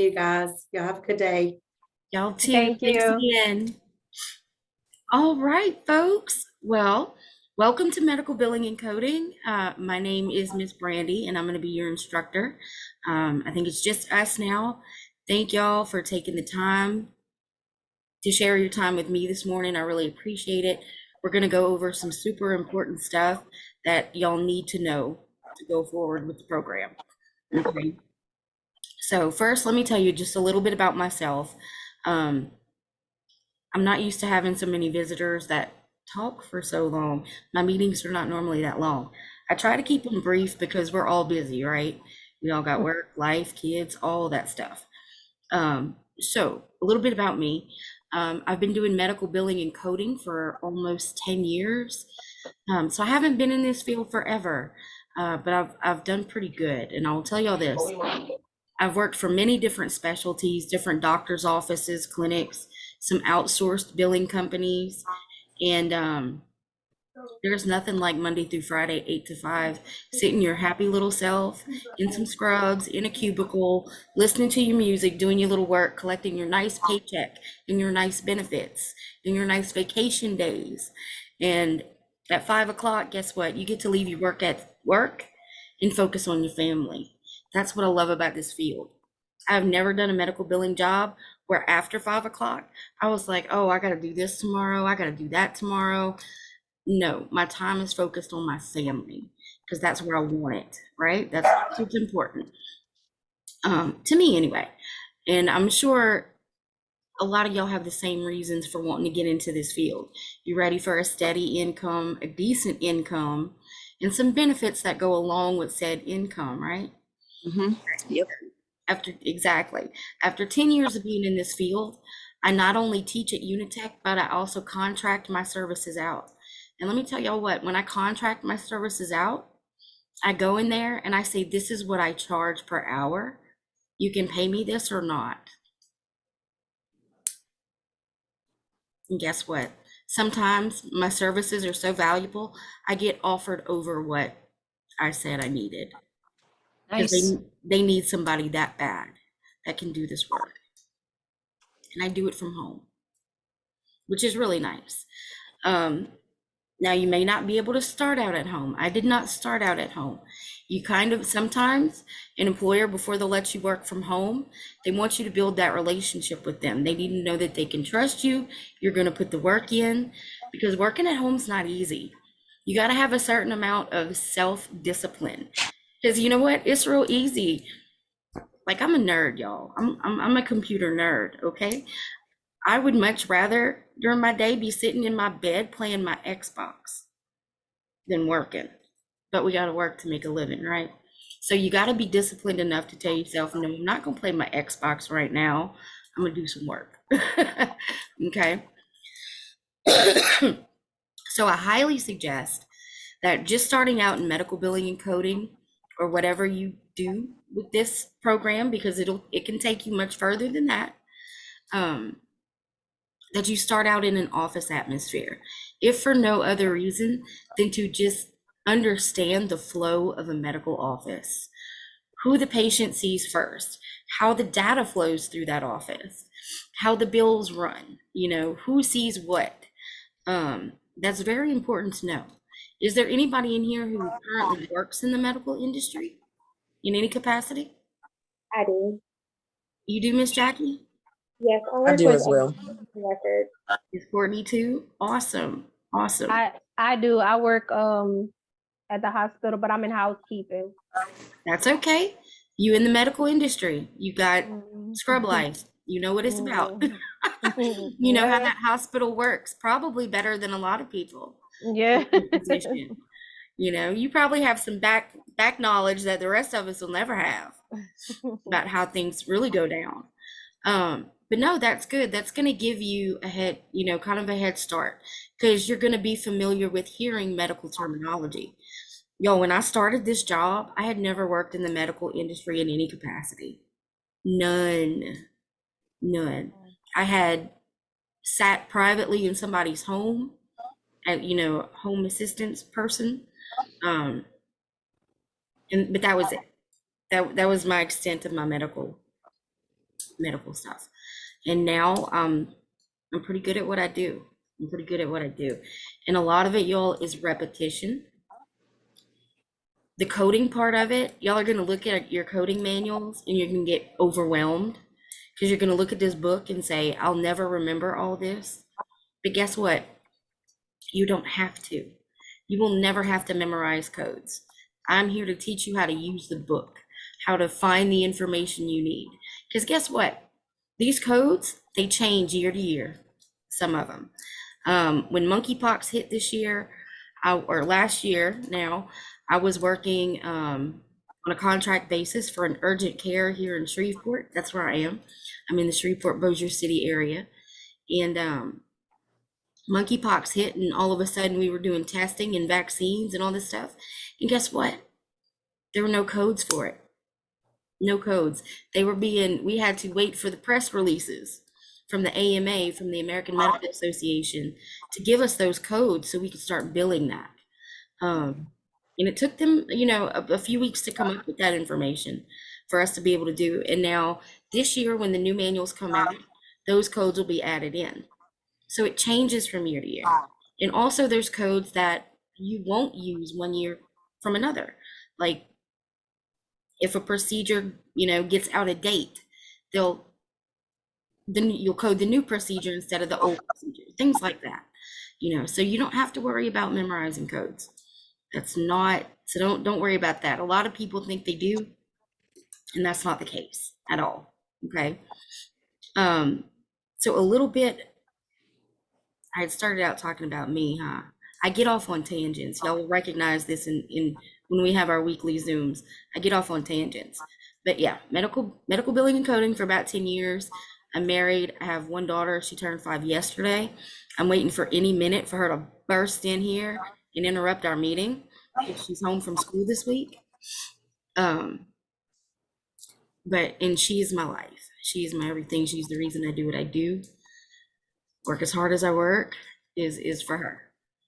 You guys. Y'all have a good day. Y'all too. Thank Thanks you. again. All right, folks. Well, welcome to Medical Billing and Coding. My name is Miss Brandy, and I'm going to be your instructor. I think it's just us now. Thank y'all for taking the time to share your time with me this morning. I really appreciate it. We're going to go over some super important stuff that y'all need to know to go forward with the program. Okay. So first, let me tell you just a little bit about myself. I'm not used to having so many visitors that talk for so long. My meetings are not normally that long. I try to keep them brief because we're all busy, right? We all got work, life, kids, all that stuff. So a little bit about me. I've been doing medical billing and coding for almost 10 years. So I haven't been in this field forever, but I've done pretty good. And I'll tell y'all this. I've worked for many different specialties, different doctors' offices, clinics, some outsourced billing companies, and there's nothing like Monday through Friday, 8 to 5, sitting your happy little self in some scrubs, in a cubicle, listening to your music, doing your little work, collecting your nice paycheck and your nice benefits and your nice vacation days. And at 5 o'clock, guess what? You get to leave your work at work and focus on your family. That's what I love about this field. I've never done a medical billing job where after 5 o'clock, I was like, oh, I got to do this tomorrow. I got to do that tomorrow. No, my time is focused on my family because that's where I want it, right? That's what's important to me anyway. And I'm sure a lot of y'all have the same reasons for wanting to get into this field. You're ready for a steady income, a decent income, and some benefits that go along with said income, right? Yep. After 10 years of being in this field, I not only teach at Unitech, but I also contract my services out. And let me tell y'all what, when I contract my services out, I go in there and I say, this is what I charge per hour. You can pay me this or not. And guess what? Sometimes my services are so valuable, I get offered over what I said I needed. Because Nice. they need somebody that bad that can do this work. And I do it from home, which is really nice. Now you may not be able to start out at home. I did not start out at home. You kind of, sometimes an employer, before they'll let you work from home, they want you to build that relationship with them. They need to know that they can trust you. You're going to put the work in, because working at home is not easy. You got to have a certain amount of self-discipline, because you know what? It's real easy. Like, I'm a nerd, y'all. I'm a computer nerd, okay? I would much rather during my day be sitting in my bed playing my Xbox than working. But we got to work to make a living, right? So you got to be disciplined enough to tell yourself, no, I'm not going to play my Xbox right now. I'm going to do some work. Okay. So I highly suggest that just starting out in medical billing and coding, or whatever you do with this program, because it can take you much further than that. That you start out in an office atmosphere, if for no other reason than to just understand the flow of a medical office, who the patient sees first, how the data flows through that office, how the bills run, who sees what. That's very important to know. Is there anybody in here who currently works in the medical industry in any capacity? I do. You do, Miss Jackie? Yes, I I work do with as well. records. Is Courtney too? Awesome. Awesome. I do. I work at the hospital, but I'm in housekeeping. That's okay. You in the medical industry, you got scrub Mhm. life. You know what it's about. Mhm. You know how Yeah. that hospital works, probably better than a lot of people Yeah. in your position. You probably have some back knowledge that the rest of us will never have about how things really go down. But no, that's good. That's going to give you kind of a head start, because you're going to be familiar with hearing medical terminology. Yo, when I started this job, I had never worked in the medical industry in any capacity. None. None. I had sat privately in somebody's home at, home assistance person. Um, but that was it. That was my extent of my medical medical stuff. And now I'm pretty good at what I do. I'm pretty good at what I do. And a lot of it, y'all, is repetition. The coding part of it, y'all are going to look at your coding manuals and you're going to get overwhelmed because you're going to look at this book and say, I'll never remember all this. But guess what? You don't have to. You will never have to memorize codes. I'm here to teach you how to use the book, how to find the information you need. Because guess what? These codes, they change year to year, some of them. When monkeypox hit this year, or last year now, I was working on a contract basis for an urgent care here in Shreveport. That's where I am. I'm in the Shreveport, Bossier City area. And monkeypox hit, and all of a sudden we were doing testing and vaccines and all this stuff. And guess what? There were no codes for it. No codes. We had to wait for the press releases from the AMA, from the American Medical Association, to give us those codes so we could start billing that. And it took them, a few weeks to come up with that information for us to be able to do. And now this year, when the new manuals come out, those codes will be added in. So it changes from year to year. And also there's codes that you won't use one year from another. Like if a procedure, gets out of date, you'll code the new procedure instead of the old procedure, things like that. So you don't have to worry about memorizing codes. So don't worry about that. A lot of people think they do, and that's not the case at all. Okay. So a little bit, I had started out talking about me, huh? I get off on tangents. Y'all will recognize this in when we have our weekly Zooms. I get off on tangents. But yeah, medical billing and coding for about 10 years. I'm married. I have one daughter. She turned 5 yesterday. I'm waiting for any minute for her to burst in here and interrupt our meeting if she's home from school this week. And she is my life. She is my everything. She's the reason I do what I do. Work as hard as I work is for her.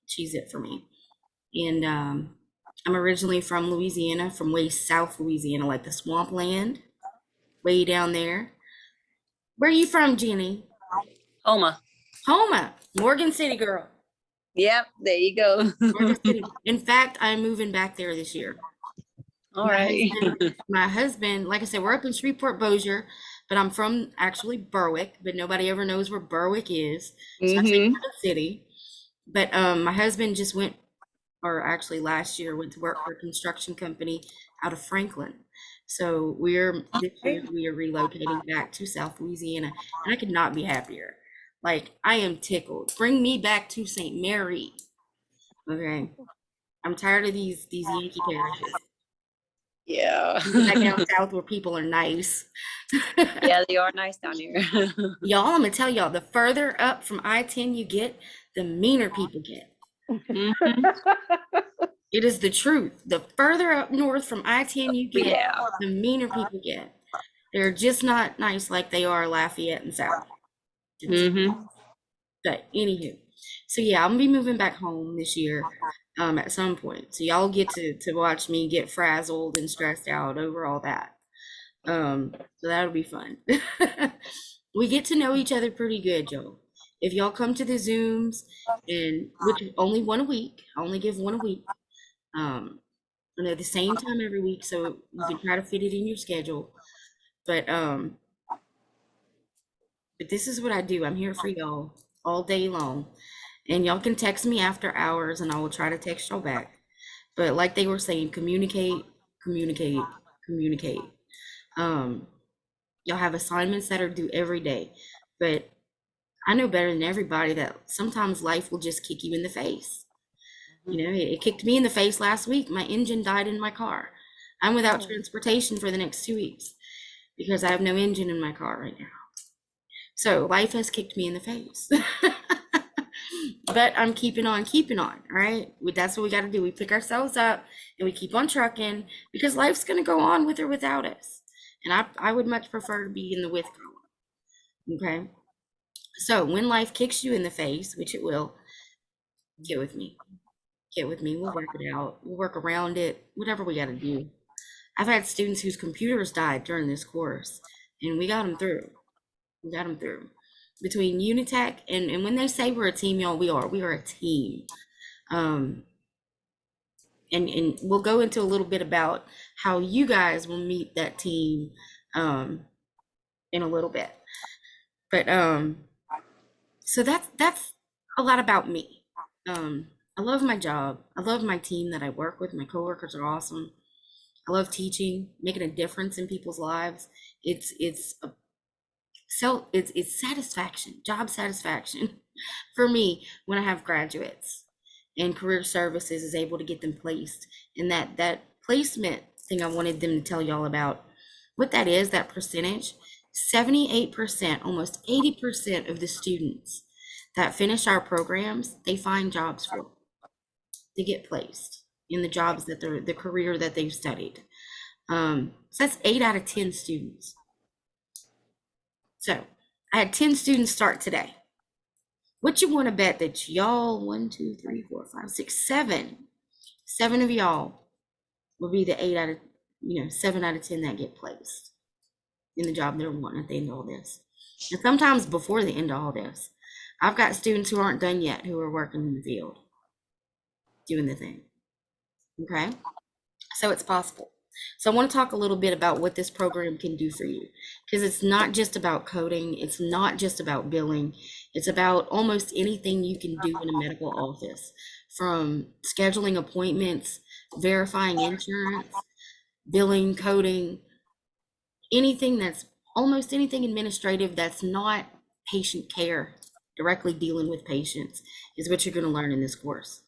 She's it for me. And I'm originally from Louisiana, from way south Louisiana, like the swampland, way down there. Where are you from, Jenny? Homa. Homa, Morgan City girl. Yep, there you go. Morgan City. In fact, I'm moving back there this year. All right. My husband, like I said, we're up in Shreveport, Bossier, but I'm from actually Berwick, but nobody ever knows where Berwick is. So I say city. But my husband just went, or actually last year went to work for a construction company out of Franklin. So this year we are relocating back to South Louisiana, and I could not be happier. Like, I am tickled. Bring me back to St. Mary. Okay. I'm tired of these Yankee parishes. Yeah. Back down south where people are nice. Yeah, they are nice down here. Y'all, I'm gonna tell y'all, the further up from I-10 you get, the meaner people get. It is the truth. The further up north from I-10 you get, the meaner people get. They're just not nice like they are Lafayette and South. But anywho, so yeah, I'm gonna be moving back home this year at some point. So y'all get to watch me get frazzled and stressed out over all that. So that'll be fun. We get to know each other pretty good, y'all. If y'all come to the Zooms, and which is only one a week, I only give one a week. At the same time every week, so you can try to fit it in your schedule. But this is what I do. I'm here for y'all all day long. And y'all can text me after hours and I will try to text y'all back. But like they were saying, communicate. Y'all have assignments that are due every day. But I know better than everybody that sometimes life will just kick you in the face. It kicked me in the face last week. My engine died in my car. I'm without transportation for the next 2 weeks because I have no engine in my car right now. So life has kicked me in the face. But I'm keeping on, all right? That's what we got to do. We pick ourselves up and we keep on trucking because life's going to go on with or without us. And I would much prefer to be in the with column. Okay? So when life kicks you in the face, which it will, get with me. We'll work it out. We'll work around it, whatever we got to do. I've had students whose computers died during this course, and we got them through. We got them through. Between Unitech and when they say we're a team, y'all, we are a team. And we'll go into a little bit about how you guys will meet that team in a little bit. But so that's a lot about me. I love my job. I love my team that I work with. My coworkers are awesome. I love teaching, making a difference in people's lives. It's satisfaction, job satisfaction for me when I have graduates, and career services is able to get them placed. And that placement thing I wanted them to tell y'all about, what that is, that percentage, 78%, almost 80% of the students that finish our programs, they find jobs for, they get placed in the jobs that the career that they've studied. So that's 8 out of 10 students. So I had 10 students start today. What you want to bet that y'all, 1, 2, 3, 4, 5, 6, 7 of y'all will be the 7 out of 10 that get placed in the job they're wanting at the end of all this. And sometimes before the end of all this, I've got students who aren't done yet who are working in the field, doing the thing. Okay, so it's possible. So I want to talk a little bit about what this program can do for you, because it's not just about coding. It's not just about billing. It's about almost anything you can do in a medical office, from scheduling appointments, verifying insurance, billing, coding, almost anything administrative that's not patient care, directly dealing with patients, is what you're going to learn in this course.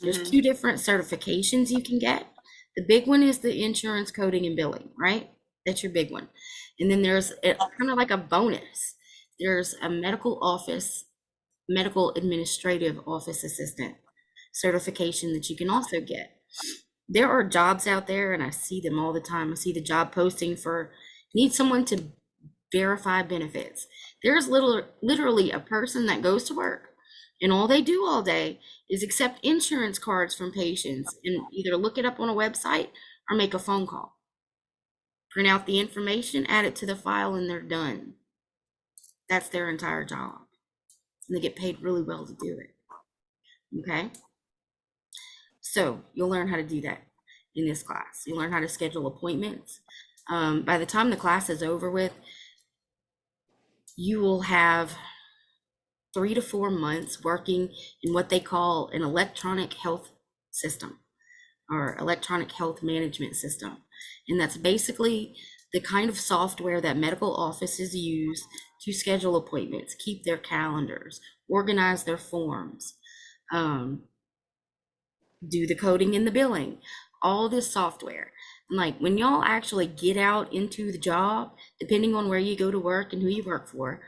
There's 2 different certifications you can get. The big one is the insurance coding and billing, right? That's your big one. And then there's kind of like a bonus. There's a medical administrative office assistant certification that you can also get. There are jobs out there, and I see them all the time. I see the job posting for, need someone to verify benefits. There's literally a person that goes to work, and all they do all day is accept insurance cards from patients and either look it up on a website or make a phone call. Print out the information, add it to the file, and they're done. That's their entire job. And they get paid really well to do it. Okay? So you'll learn how to do that in this class. You'll learn how to schedule appointments. By the time the class is over with, you will have 3 to 4 months working in what they call an electronic health system or electronic health management system. And that's basically the kind of software that medical offices use to schedule appointments, keep their calendars, organize their forms, do the coding and the billing, all this software. And like when y'all actually get out into the job, depending on where you go to work and who you work for,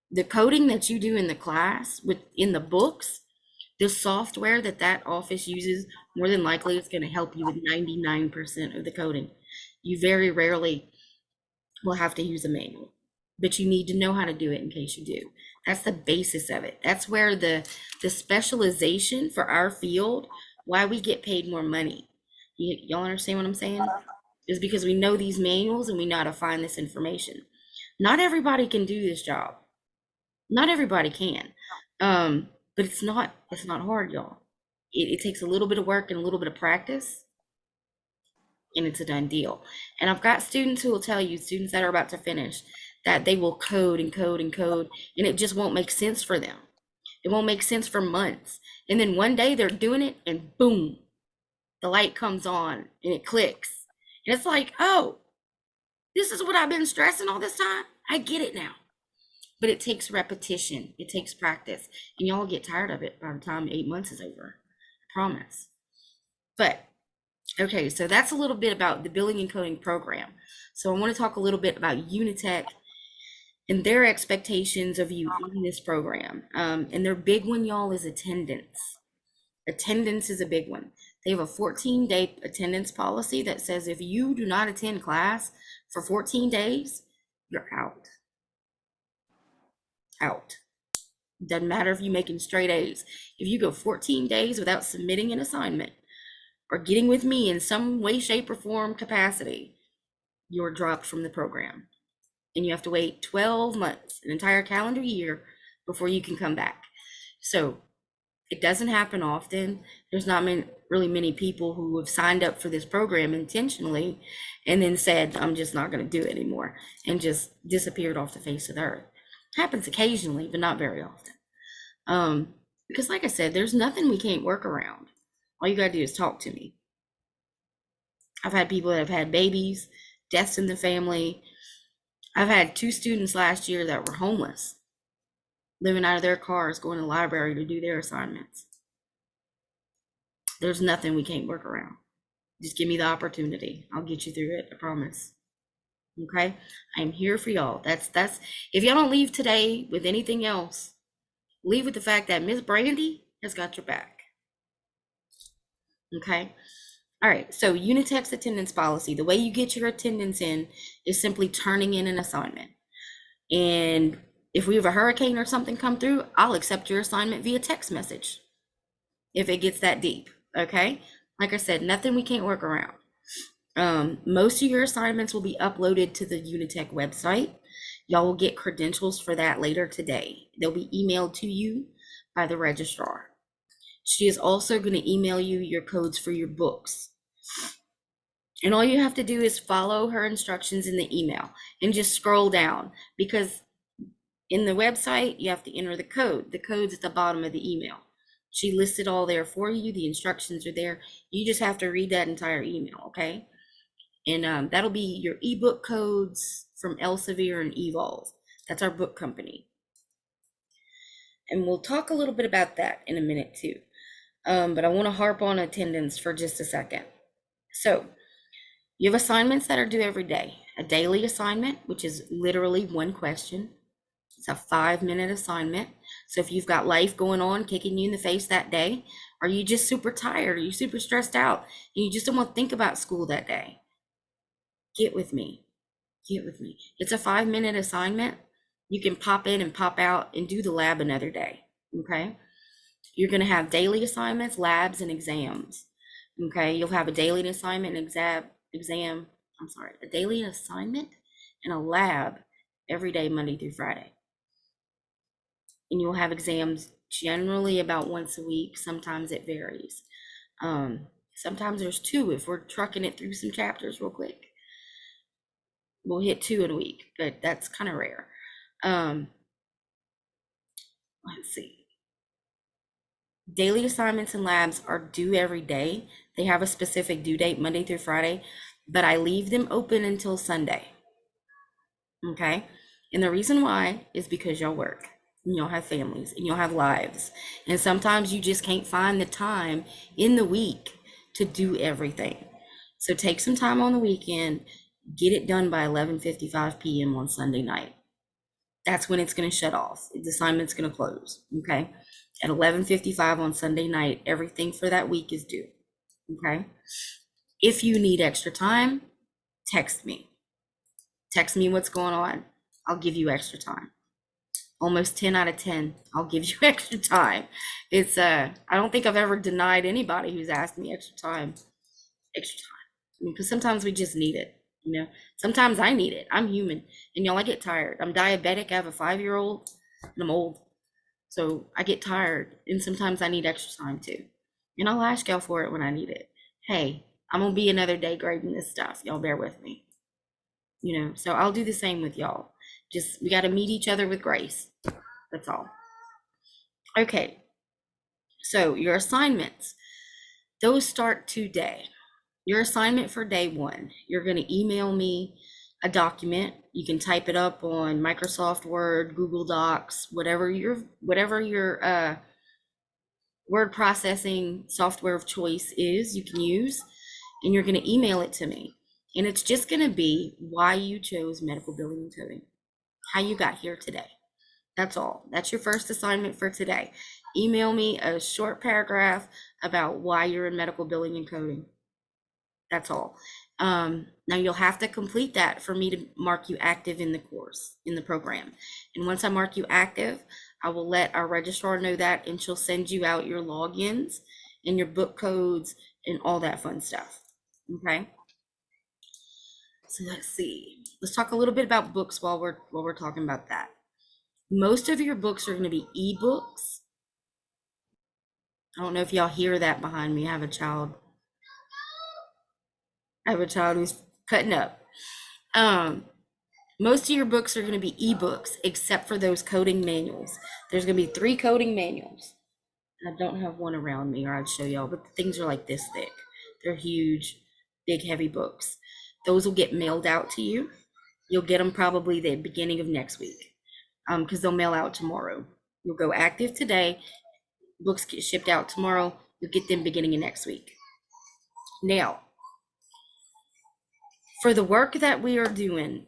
the coding that you do in the class in the books, the software that office uses, more than likely it's going to help you with 99% of the coding. You very rarely will have to use a manual, but you need to know how to do it in case you do. That's the basis of it. That's where the specialization for our field, why we get paid more money. Y'all understand what I'm saying? Is because we know these manuals and we know how to find this information. Not everybody can do this job. Not everybody can, but it's not hard, y'all. It takes a little bit of work and a little bit of practice, and it's a done deal. And I've got students who will tell you, students that are about to finish, that they will code and code and code, and it just won't make sense for them. It won't make sense for months. And then one day they're doing it, and boom, the light comes on and it clicks. And it's like, oh, this is what I've been stressing all this time. I get it now. But it takes repetition. It takes practice. And y'all get tired of it by the time 8 months is over. I promise. But, okay, so that's a little bit about the billing and coding program. So I want to talk a little bit about Unitech and their expectations of you in this program. And their big one, y'all, is attendance. Attendance is a big one. They have a 14-day attendance policy that says if you do not attend class for 14 days, you're out. Out. Doesn't matter if you're making straight A's. If you go 14 days without submitting an assignment or getting with me in some way, shape, or form capacity, you're dropped from the program. and you have to wait 12 months, an entire calendar year, before you can come back. So it doesn't happen often. There's not really many people who have signed up for this program intentionally and then said, I'm just not going to do it anymore, and just disappeared off the face of the earth. Happens occasionally, but not very often. Because like I said, there's nothing we can't work around. All you got to do is talk to me. I've had people that have had babies, deaths in the family. I've had 2 students last year that were homeless, living out of their cars, going to the library to do their assignments. There's nothing we can't work around. Just give me the opportunity. I'll get you through it, I promise. Okay? I am here for y'all. That's if y'all don't leave today with anything else, leave with the fact that Miss Brandy has got your back. Okay? All right, so Unitex attendance policy. The way you get your attendance in is simply turning in an assignment. And if we have a hurricane or something come through, I'll accept your assignment via text message if it gets that deep, okay? Like I said, nothing we can't work around. Most of your assignments will be uploaded to the Unitech website. Y'all will get credentials for that later today. They'll be emailed to you by the registrar. She is also going to email you your codes for your books. And all you have to do is follow her instructions in the email and just scroll down, because in the website, you have to enter the code. The code's at the bottom of the email. She lists it all there for you. The instructions are there. You just have to read that entire email, okay? And that'll be your ebook codes from Elsevier and Evolve. That's our book company. And we'll talk a little bit about that in a minute too. But I want to harp on attendance for just a second. So you have assignments that are due every day. A daily assignment, which is literally 1 question. It's a 5-minute assignment. So if you've got life going on, kicking you in the face that day, or you just super tired, or you're super stressed out, and you just don't want to think about school that day, get with me. Get with me. It's a 5-minute assignment. You can pop in and pop out and do the lab another day, okay? You're going to have daily assignments, labs, and exams, okay? You'll have a daily assignment and a daily assignment and a lab every day, Monday through Friday. And you'll have exams generally about once a week. Sometimes it varies. Sometimes there's 2 if we're trucking it through some chapters real quick. We'll hit 2 in a week, but that's kind of rare. Let's see. Daily assignments and labs are due every day. They have a specific due date, Monday through Friday, but I leave them open until Sunday. Okay? And the reason why is because y'all work, and y'all have families, and y'all have lives. And sometimes you just can't find the time in the week to do everything. So take some time on the weekend, get it done by 11:55 p.m. on Sunday night. That's when it's going to shut off. The assignment's going to close, okay? At 11:55 on Sunday night, everything for that week is due, okay? If you need extra time, text me. Text me what's going on. I'll give you extra time. Almost 10 out of 10, I'll give you extra time. It's I don't think I've ever denied anybody who's asked me extra time. I mean, because sometimes we just need it, you know? Sometimes I need it. I'm human, and y'all, I get tired. I'm diabetic. I have a 5-year-old, and I'm old. So I get tired, and sometimes I need extra time too. And I'll ask y'all for it when I need it. Hey, I'm gonna be another day grading this stuff. Y'all bear with me. You know, so I'll do the same with y'all. Just, we got to meet each other with grace. That's all. Okay. So your assignments, those start today. Your assignment for day 1, you're going to email me a document. You can type it up on Microsoft Word, Google Docs, whatever your word processing software of choice is, you can use, and you're going to email it to me. And it's just going to be why you chose medical billing and coding, how you got here today. That's all. That's your first assignment for today. Email me a short paragraph about why you're in medical billing and coding. That's all. Now you'll have to complete that for me to mark you active in the course, in the program. And once I mark you active, I will let our registrar know that, and she'll send you out your logins and your book codes and all that fun stuff. Okay. So let's see. Let's talk a little bit about books while we're talking about that. Most of your books are going to be ebooks. I don't know if y'all hear that behind me. I have a child who's cutting up. Most of your books are going to be ebooks, except for those coding manuals. There's going to be 3 coding manuals. I don't have one around me, or I'd show y'all, but the things are like this thick. They're huge, big, heavy books. Those will get mailed out to you. You'll get them probably the beginning of next week, because they'll mail out tomorrow. You'll go active today. Books get shipped out tomorrow. You'll get them beginning of next week. Now, for the work that we are doing,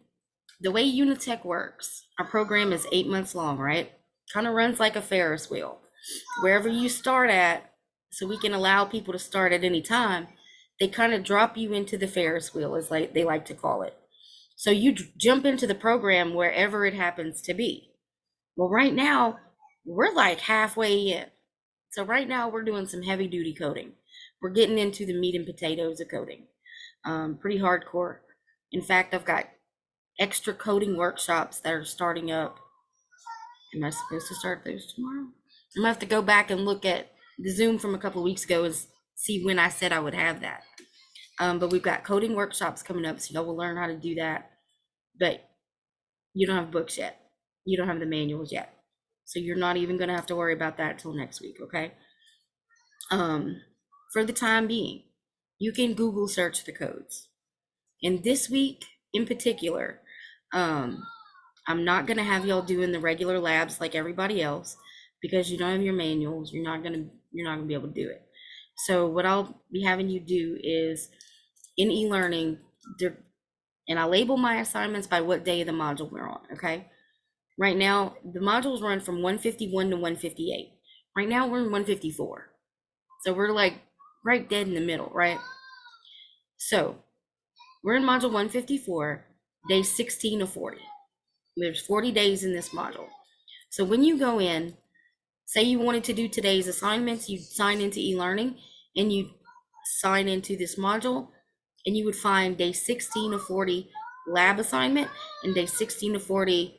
the way Unitech works, our program is 8 months long, right? Kind of runs like a Ferris wheel. Wherever you start at, so we can allow people to start at any time, they kind of drop you into the Ferris wheel, as like they like to call it. So you jump into the program wherever it happens to be. Well, right now, we're like halfway in. So right now we're doing some heavy duty coding. We're getting into the meat and potatoes of coding. Pretty hardcore. In fact, I've got extra coding workshops that are starting up. Am I supposed to start those tomorrow? I'm gonna have to go back and look at the Zoom from a couple of weeks ago and see when I said I would have that. But we've got coding workshops coming up, so y'all will learn how to do that. But you don't have books yet. You don't have the manuals yet. So you're not even gonna have to worry about that till next week, okay? For the time being, you can Google search the codes. And this week in particular, I'm not gonna have y'all doing the regular labs like everybody else, because you don't have your manuals. You're not gonna be able to do it. So what I'll be having you do is in e-learning, and I label my assignments by what day of the module we're on, okay? Right now, the modules run from 151 to 158. Right now we're in 154. So we're like right dead in the middle, right? So we're in module 154, day 16 of 40. There's 40 days in this module. So when you go in, say you wanted to do today's assignments, you sign into e-learning and you sign into this module, and you would find day 16 of 40 lab assignment and day 16 of 40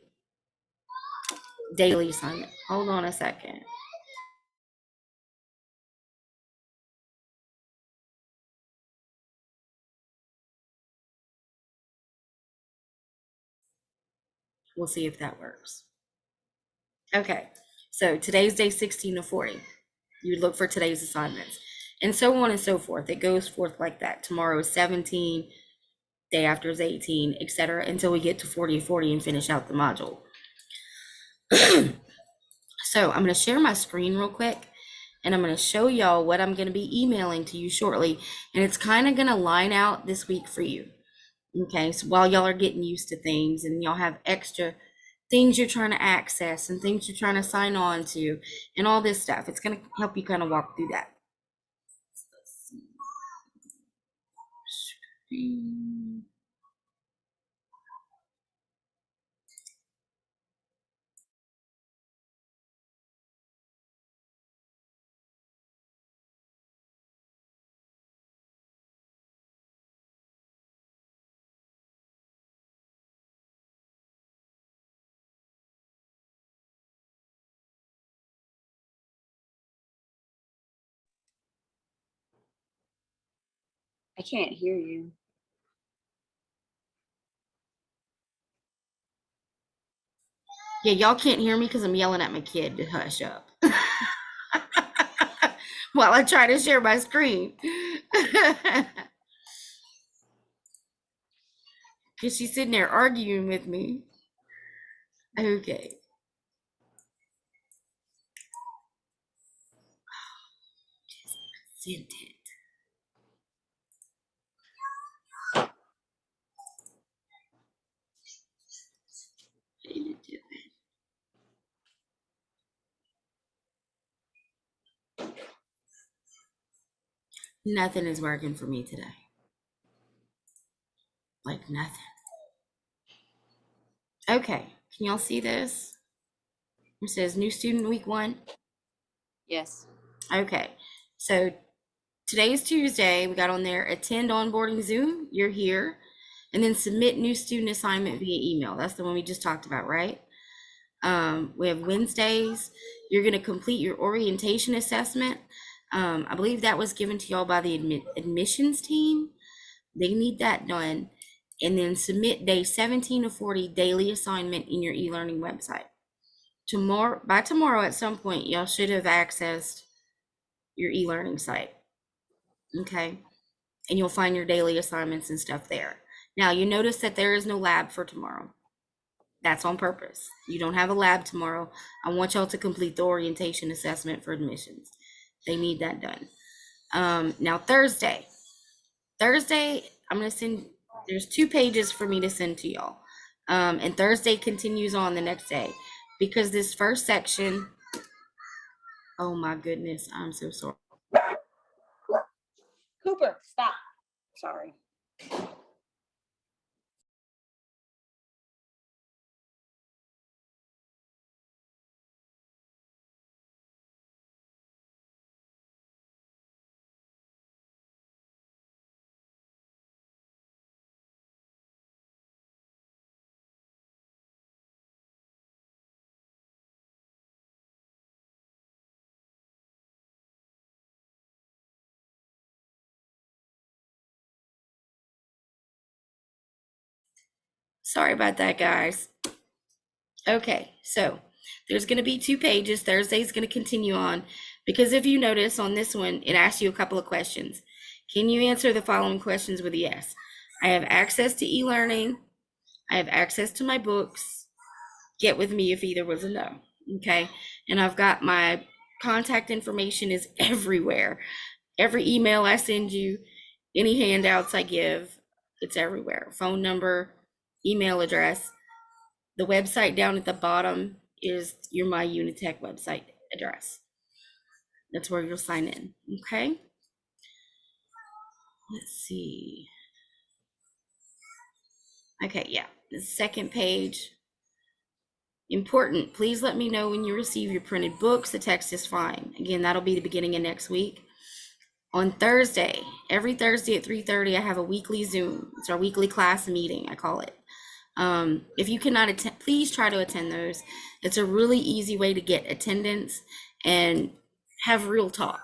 daily assignment. Hold on a second. We'll see if that works. Okay, so today's day 16 of 40. You would look for today's assignments, and so on and so forth. It goes forth like that. Tomorrow is 17, day after is 18, etc., until we get to 40 of 40 and finish out the module. So I'm going to share my screen real quick, and I'm going to show y'all what I'm going to be emailing to you shortly, and it's kind of going to line out this week for you. Okay, so while y'all are getting used to things and y'all have extra things you're trying to access and things you're trying to sign on to and all this stuff, it's going to help you kind of walk through that. I can't hear you. Yeah, y'all can't hear me because I'm yelling at my kid to hush up while I try to share my screen. Because she's sitting there arguing with me. Okay. Sent it. Nothing is working for me today. Like nothing. Okay, can y'all see this? It says new student week 1. Yes. Okay, so today is Tuesday. We got on there, attend onboarding Zoom. You're here. And then submit new student assignment via email. That's the one we just talked about, right? We have Wednesdays. You're going to complete your orientation assessment. I believe that was given to y'all by the admissions team. They need that done. And then submit day 17 to 40 daily assignment in your e-learning website. By tomorrow at some point, y'all should have accessed your e-learning site. Okay. And you'll find your daily assignments and stuff there. Now you notice that there is no lab for tomorrow. That's on purpose. You don't have a lab tomorrow. I want y'all to complete the orientation assessment for admissions. They need that done. Now Thursday, I'm gonna send, there's 2 pages for me to send to y'all. And Thursday continues on the next day because this first section, oh my goodness, I'm so sorry. Cooper, stop. Sorry. Sorry about that, guys. Okay, so there's going to be 2 pages. Thursday's going to continue on because if you notice on this one, it asks you a couple of questions. Can you answer the following questions with a yes? I have access to e-learning. I have access to my books. Get with me if either was a no. Okay, and I've got my contact information is everywhere. Every email I send you, any handouts I give, it's everywhere. Phone number, email address. The website down at the bottom is your My Unitech website address. That's where you'll sign in, okay? Let's see. Okay, yeah, the second page. Important, please let me know when you receive your printed books. The text is fine. Again, that'll be the beginning of next week. On Thursday, every Thursday at 3:30, I have a weekly Zoom. It's our weekly class meeting, I call it. If you cannot attend, please try to attend those. It's a really easy way to get attendance and have real talk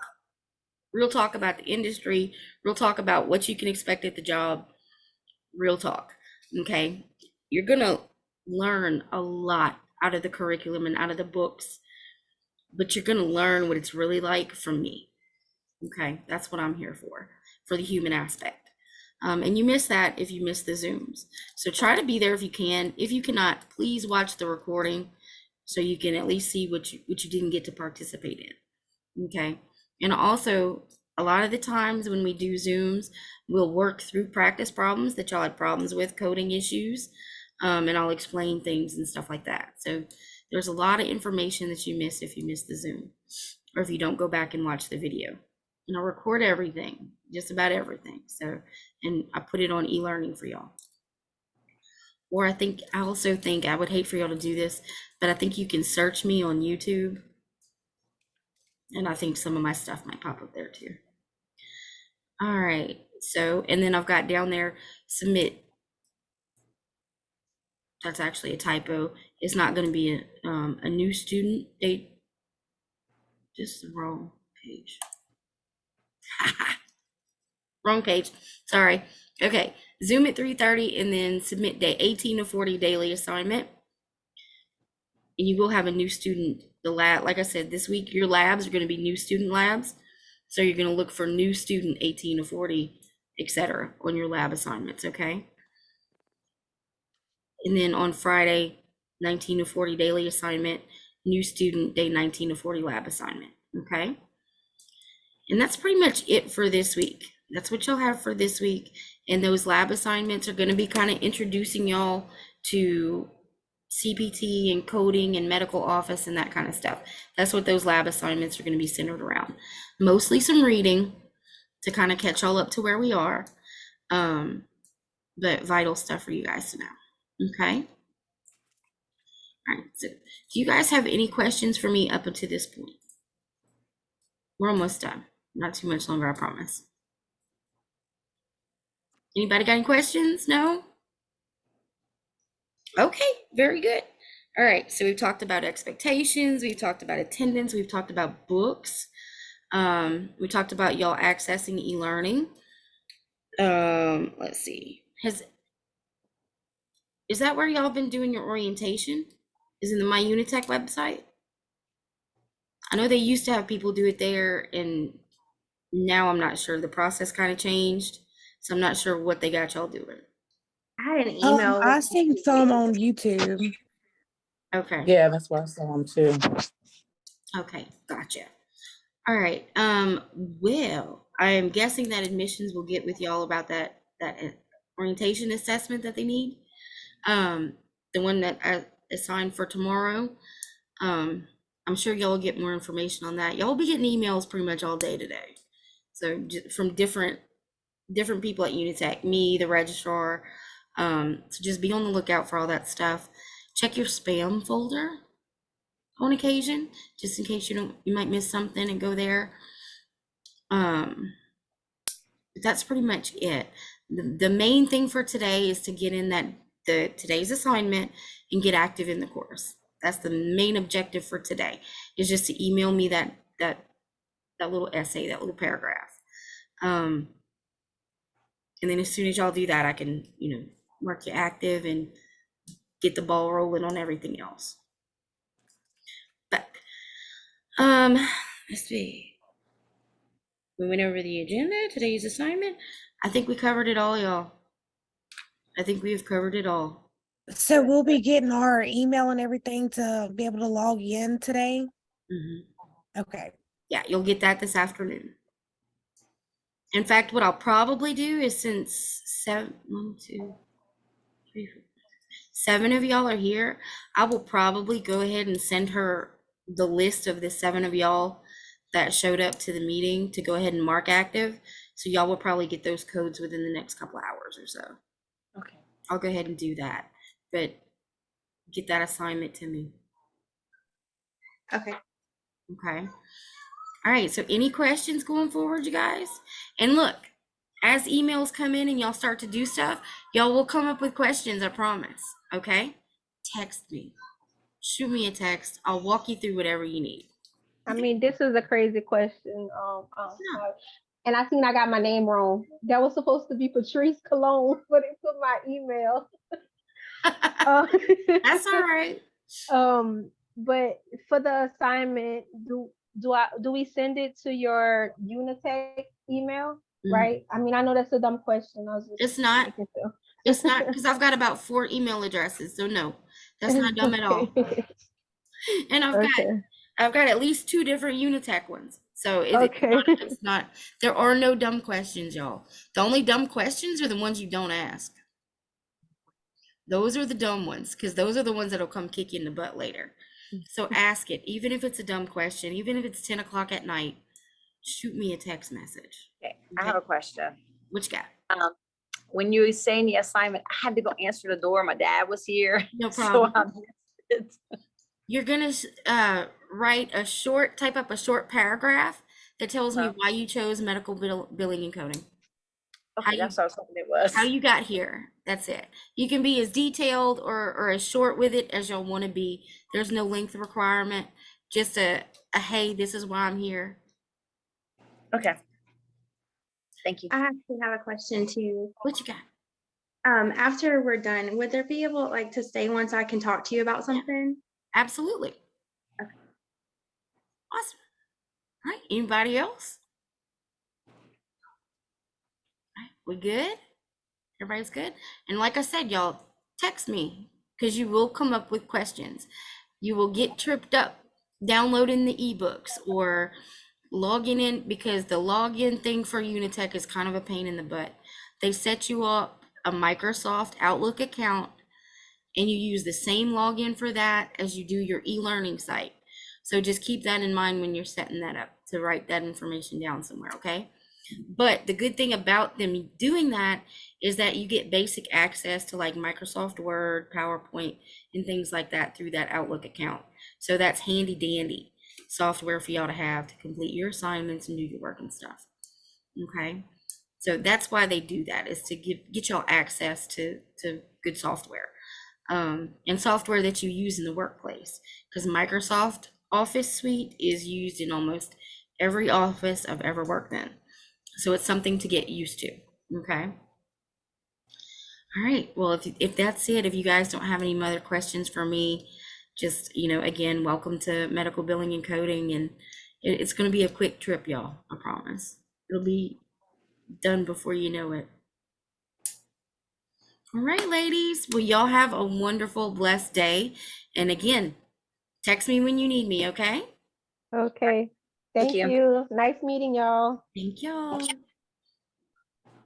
about the industry, real talk about what you can expect at the job, real talk. Okay. You're going to learn a lot out of the curriculum and out of the books, but you're going to learn what it's really like from me. Okay. That's what I'm here for the human aspect. And you miss that if you miss the Zooms. So try to be there if you can. If you cannot, please watch the recording so you can at least see what you didn't get to participate in. Okay. And also, a lot of the times when we do Zooms, we'll work through practice problems that y'all had problems with, coding issues, and I'll explain things and stuff like that. So there's a lot of information that you miss if you miss the Zoom or if you don't go back and watch the video. And I'll record everything, just about everything. So, and I put it on e-learning for y'all. Or I also think I would hate for y'all to do this, but I think you can search me on YouTube. And I think some of my stuff might pop up there too. All right. So, and then I've got down there, submit. That's actually a typo. It's not going to be a new student date. Just the wrong page. Wrong page. Sorry. Okay. Zoom at 3:30 and then submit day 18 to 40 daily assignment. And you will have a new student. The lab, like I said, this week your labs are going to be new student labs. So you're going to look for new student 18 to 40, etc. on your lab assignments, okay? And then on Friday, 19 to 40 daily assignment, new student day 19 to 40 lab assignment, okay? And that's pretty much it for this week. That's what you'll have for this week. And those lab assignments are going to be kind of introducing y'all to CPT and coding and medical office and that kind of stuff. That's what those lab assignments are going to be centered around. Mostly some reading to kind of catch all up to where we are. But vital stuff for you guys to know. Okay. All right. So do you guys have any questions for me up until this point? We're almost done. Not too much longer, I promise. Anybody got any questions? No? Okay, very good. All right, so we've talked about expectations, we've talked about attendance, we've talked about books. We talked about y'all accessing e-learning. Let's see. Is that where y'all been doing your orientation? Is in the My Unitech website? I know they used to have people do it there, and now I'm not sure. The process kind of changed, so I'm not sure what they got y'all doing. I had an email. I seen some on YouTube. Okay. Yeah, that's where I saw them too. Okay, gotcha. All right. Well, I am guessing that admissions will get with y'all about that orientation assessment that they need. The one that I assigned for tomorrow. I'm sure y'all will get more information on that. Y'all will be getting emails pretty much all day today. So from different people at Unitech, me, the registrar. So just be on the lookout for all that stuff. Check your spam folder on occasion, just in case you might miss something and go there. That's pretty much it. The main thing for today is to get in today's assignment and get active in the course. That's the main objective for today, is just to email me that little essay, that little paragraph. And then as soon as y'all do that, I can, mark you active and get the ball rolling on everything else. But let's see. We went over the agenda, today's assignment. I think we covered it all, y'all. I think we have covered it all. So we'll be getting our email and everything to be able to log in today. Okay. Yeah, you'll get that this afternoon. In fact, what I'll probably do is, since 7 of y'all are here, I will probably go ahead and send her the list of the 7 of y'all that showed up to the meeting to go ahead and mark active. So y'all will probably get those codes within the next couple hours or so. Okay. I'll go ahead and do that, but get that assignment to me. Okay. Okay. All right. So any questions going forward, you guys? And look, as emails come in and y'all start to do stuff, y'all will come up with questions, I promise. Okay. Text me. Shoot me a text. I'll walk you through whatever you need. I mean, this is a crazy question. And I seen I got my name wrong. That was supposed to be Patrice Cologne, but it put my email. That's all right. But for the assignment, do we send it to your Unitech email? Right? I mean, I know that's a dumb question. I was just It's not. making sure. It's not, because I've got about 4 email addresses. So no, that's not dumb at all. And I've got at least 2 different Unitech ones. So it's not, there are no dumb questions, y'all. The only dumb questions are the ones you don't ask. Those are the dumb ones, because those are the ones that'll come kick you in the butt later. So ask it, even if it's a dumb question, even if it's 10 o'clock at night, shoot me a text message. Okay, I have a question. What you got? When you were saying the assignment, I had to go answer the door. My dad was here. No problem. So I missed it. You're gonna type up a short paragraph that tells me why you chose medical billing and coding. Okay, that's what I was hoping it was. How you got here. That's it. You can be as detailed or as short with it as you'll want to be. There's no length requirement. Just a hey, this is why I'm here. Okay. Thank you. I actually have a question too. What you got? After we're done, would there be able to stay on so I can talk to you about something? Absolutely. Okay. Awesome. All right. Anybody else? All right. We good? Everybody's good? And like I said, y'all, text me, because you will come up with questions. You will get tripped up downloading the ebooks or logging in, because the login thing for Unitech is kind of a pain in the butt. They set you up a Microsoft Outlook account, and you use the same login for that as you do your e-learning site. So just keep that in mind when you're setting that up, to write that information down somewhere, okay? But the good thing about them doing that is that you get basic access to Microsoft Word, PowerPoint, and things like that through that Outlook account. So that's handy dandy software for y'all to have to complete your assignments and do your work and stuff. Okay, so that's why they do that, is to get y'all access to good software. and software that you use in the workplace, because Microsoft Office Suite is used in almost every office I've ever worked in. So it's something to get used to, okay? All right, well, if that's it, if you guys don't have any other questions for me, just, again, welcome to Medical Billing and Coding, and it's going to be a quick trip, y'all, I promise. It'll be done before you know it. All right, ladies, well, y'all have a wonderful, blessed day. And again, text me when you need me, okay? Okay. Thank you. you. Nice meeting y'all. Thank y'all.